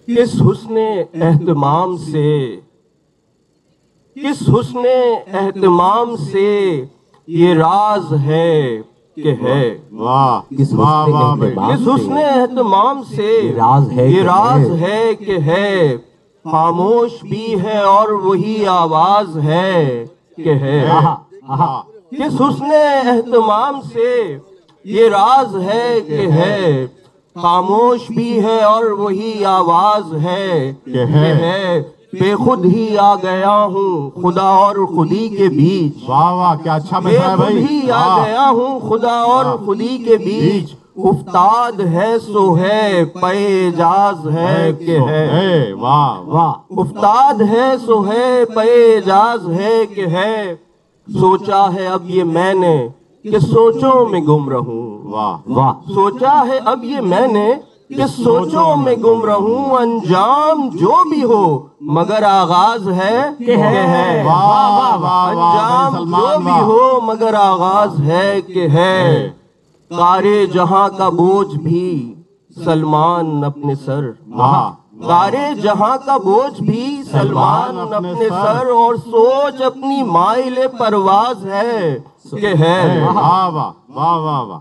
किस हुस्न एहतमाम से, किस हुस्न एहतमाम से ये राज है कि है। वाह किस हुस्न एहतमाम से ये राज है कि है। खामोश भी है और वही आवाज है कि है। किस हुस्न एहतमाम से ये राज है कि है। खामोश भी है और वही आवाज है कि है। बेखुद ही आ गया हूँ खुदा और खुदी के बीच। वाह वाह क्या अच्छा मिसरा है भाई। बेखुद ही आ गया हूँ खुदा और खुदी के बीच। उफ्ताद है सो है पेजाज है कि है। वाह वाह उफ्ताद है सो है पेजाज है कि है। सोचा है अब ये मैंने कि सोचों में गुम रहूं। वाह वाह सोचा है अब ये मैंने कि सोचों में गुम रहूं। अंजाम जो भी हो मगर आगाज है कि है। वाह वाह वाह अंजाम जो भी हो मगर आगाज है कि है। कारे जहां का बोझ भी सलमान अपने सर। वाह कारे जहां का बोझ भी सलमान अपने सर। और सोच अपनी माइल परवाज है कि है। वाह वाह वाह वाह वाह।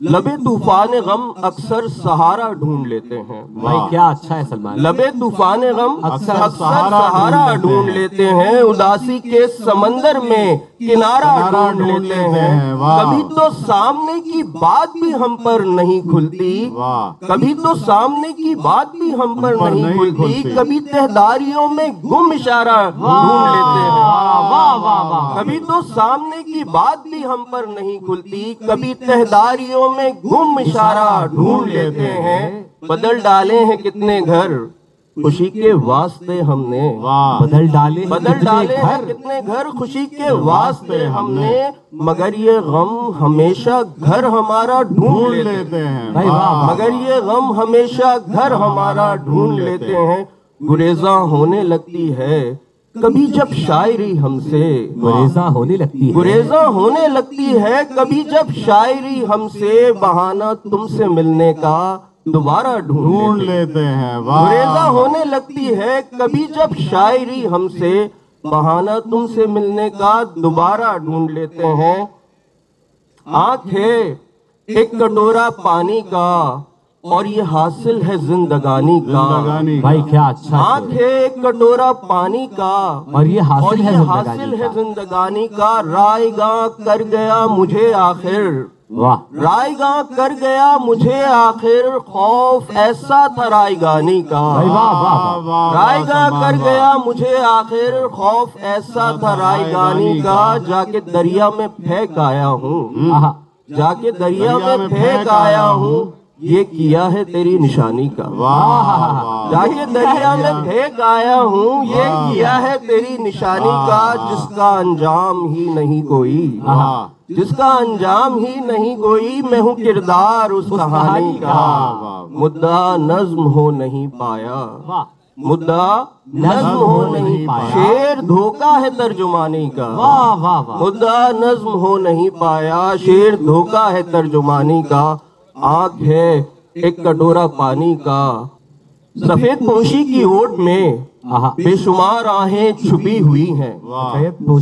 लबे तूफान गम अक्सर सहारा ढूंढ लेते हैं। भाई क्या अच्छा है सलमान। लबे तूफान गम अक्सर अक्सर सहारा ढूंढ लेते हैं। उदासी के समंदर में किनारा ढूंढ लेते हैं। वाह। कभी तो सामने की बात भी हम पर नहीं खुलती। वाह कभी तो सामने की बात भी हम पर नहीं खुलती। कभी तहदारियों में गुम इशारा ढूंढ लेते हैं। वाह वाह वाह। कभी तो सामने की बात भी हम पर नहीं खुलती। कभी तहदारियों में गुम इशारा ढूंढ लेते हैं। बदल डाले हैं कितने घर खुशी के वास्ते हमने। वाह बदल डाले हैं कितने घर खुशी के वास्ते हमने। मगर ये गम हमेशा घर हमारा ढूंढ लेते हैं। भाई वाह। मगर ये गम हमेशा घर हमारा ढूंढ लेते हैं। गुरेजा होने लगती है कभी जब शायरी हमसे। गुरेजा होने लगती है। गुरेजा होने लगती है कभी जब शायरी हमसे। बहाना तुमसे मिलने का दोबारा ढूंढ लेते हैं। वाह गुरेजा होने लगती है कभी जब शायरी हमसे। बहाना तुमसे मिलने का दोबारा ढूंढ लेते हैं। आंख है एक कटोरा पानी का और ये हासिल है जिंदगानी का। भाई क्या अच्छा। आंख है एक कटोरा पानी का और ये हासिल है जिंदगानी का। रायगा कर गया मुझे आखिर। वाह रायगा कर गया मुझे आखिर। खौफ ऐसा था रायगानी का। रायगा कर गया मुझे आखिर। खौफ ऐसा था रायगानी का। जाके दरिया में फेंक आया हूँ। जाके दरिया में फेंक आया हूँ। ये किया है तेरी निशानी का। वाह जाके दरिया में फेंक आया हूँ। ये किया है तेरी निशानी का। जिसका अंजाम ही नहीं कोई। जिसका अंजाम ही नहीं कोई। मैं हूँ किरदार उस कहानी का। मुद्दा नज्म हो नहीं पाया। मुद्दा नज्म हो नहीं पाया। शेर धोखा है तर्जुमानी का। वाह वाह वाह। मुद्दा नज्म हो नहीं पाया। शेर धोखा है तर्जुमानी का। आंख है एक कटोरा पानी का। सफेद पोशी की ओट में बेशुमार आहें छुपी हुई हैं।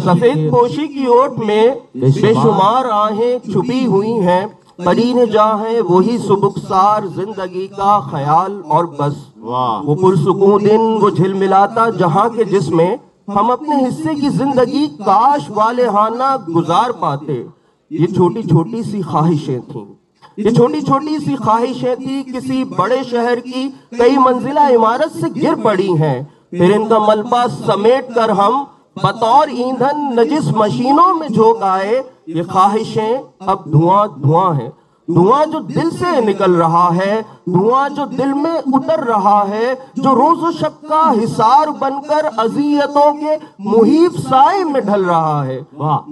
सफेद पोशी की ओट में बेशुमार आहें छुपी हुई हैं। करीने जहाँ वही सुबुकसार जिंदगी का ख्याल और बस। वो पुरसुकून दिन वो झिलमिलाता जहाँ के जिसमें हम अपने हिस्से की जिंदगी काश वाले हाना गुजार पाते। ये छोटी छोटी सी ख्वाहिशें थीं। ये छोटी छोटी सी ख्वाहिशें थी किसी बड़े शहर की कई मंजिला इमारत से गिर पड़ी हैं। फिर इनका मलबा समेट कर हम बतौर ईंधन नजिस मशीनों में झोंक आए। ये ख्वाहिशें अब धुआं धुआं है। धुआं जो दिल से निकल रहा है। धुआं जो दिल में उतर रहा है। जो रोज़ शब का हिसार बनकर अज़ियतों के मुहीब साए में ढल रहा है।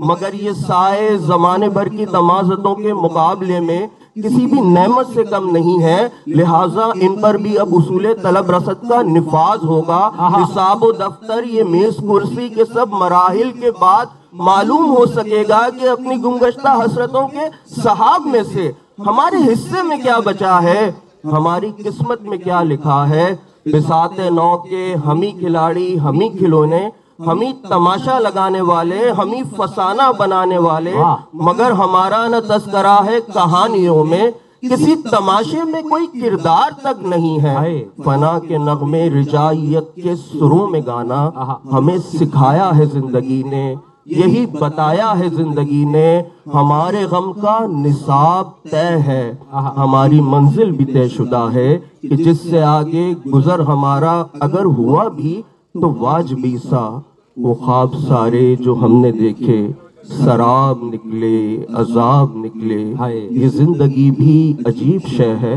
मगर ये साए जमाने भर की तमाज़तों के मुकाबले में किसी भी नेमत से कम नहीं है। लिहाजा इन पर भी अब उसूले तलब रसद का निफाज होगा। हिसाब व दफ्तर ये मेज कुर्सी के सब मराहिल के बाद मालूम हो सकेगा कि अपनी गुमगश्ता हसरतों के सहाब में से हमारे हिस्से में क्या बचा है। हमारी किस्मत में क्या लिखा है। بساط نو کے ہم ہی کھلاڑی ہم ہی کھلونے، ہم ہی تماشا لگانے والے، ہم ہی فسانہ بنانے والے، مگر ہمارا نہ تذکرہ ہے کہانیوں میں، کسی تماشے میں کوئی کردار تک نہیں ہے۔ فنا کے نغمے رجائیت کے سروں میں گانا ہمیں سکھایا ہے زندگی نے، یہی بتایا ہے زندگی نے، ہمارے غم کا نصاب طے ہے، ہماری منزل بھی طے شدہ ہے، کہ جس سے آگے گزر ہمارا اگر ہوا بھی تو واجبی سا، وہ خواب سارے جو ہم نے دیکھے سراب نکلے عذاب نکلے۔ یہ زندگی بھی عجیب شے ہے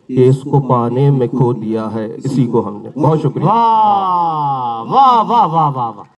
کہ اس کو پانے میں کھو دیا ہے اسی کو ہم نے۔ بہت شکریہ۔ واہ واہ واہ واہ واہ واہ